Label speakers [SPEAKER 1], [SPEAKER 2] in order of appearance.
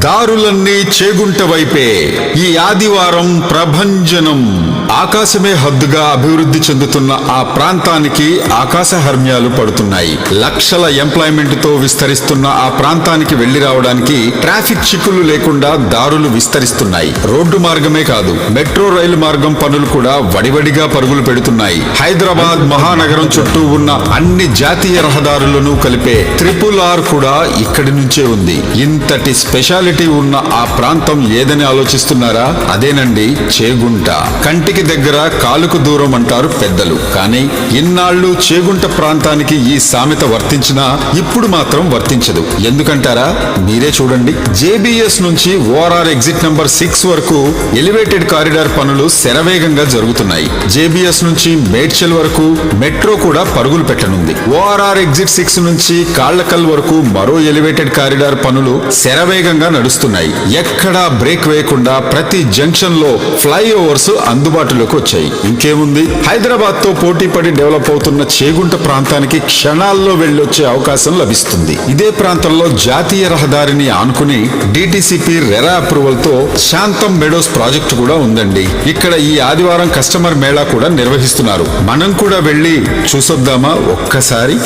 [SPEAKER 1] దారులన్నీ చేగుంట వైపే. ఈ ఆదివారం ప్రభంజనం. ఆకాశమే హద్దుగా అభివృద్ధి చెందుతున్న ఆ ప్రాంతానికి ఆకాశ హర్మ్యాలు పడుతున్నాయి. లక్షల ఎంప్లాయ్మెంట్ తో విస్తరిస్తున్న ఆ ప్రాంతానికి వెళ్లి రావడానికి ట్రాఫిక్ చిక్కులు లేకుండా దారులు విస్తరిస్తున్నాయి. రోడ్డు మార్గమే కాదు, మెట్రో రైలు మార్గం పనులు కూడా వడివడిగా పరుగులు పెడుతున్నాయి. హైదరాబాద్ మహానగరం చుట్టూ ఉన్న అన్ని జాతీయ రహదారులను కలిపే RRR కూడా ఇక్కడి నుంచే ఉంది. ఇంతటి స్పెషాలిటీ ఉన్న ఆ ప్రాంతం ఏదని ఆలోచిస్తున్నారా? అదేనండి చేగుంట. కంటికి దగ్గర కాలుకు దూరం అంటారు పెద్దలు. కానీ ఇన్నాళ్లు చేగుంట ప్రాంతానికి ఈ సామెత వర్తించినా ఇప్పుడు మాత్రం వర్తించదు. ఎందుకంటారా? మీరే చూడండి. JBS నుంచి ORR ఎగ్జిట్ నంబర్ 6 వరకు ఎలివేటెడ్ కారిడార్ పనులు శరవేగంగా జరుగుతున్నాయి. JBS నుంచి మేడ్చల్ వరకు మెట్రో కూడా పరుగులు పెట్టనుంది. ORR ఎగ్జిట్ 6 నుంచి కాళ్లకల్ వరకు మరో ఎలివేటెడ్ కారిడార్ పనులు శరవేగంగా నడుస్తున్నాయి. ఎక్కడా బ్రేక్ వేయకుండా ప్రతి జంక్షన్ లో ఫ్లైఓవర్స్ అందుబాటులోకి వచ్చాయి. ఇంకేముంది, హైదరాబాద్ తో పోటీ పడి డెవలప్ అవుతున్న చేగుంట ప్రాంతానికి క్షణాల్లో వెళ్ళొచ్చే అవకాశం లభిస్తుంది. ఇదే ప్రాంతంలో జాతీయ రహదారిని ఆనుకుని DTCP రెరా అప్రూవల్ తో శాంతం మెడోస్ ప్రాజెక్టు కూడా ఉందండి. ఇక్కడ ఈ ఆదివారం కస్టమర్ మేళా కూడా నిర్వహిస్తున్నారు. మనం కూడా వెళ్ళి చూసొద్దామా ఒక్కసారి?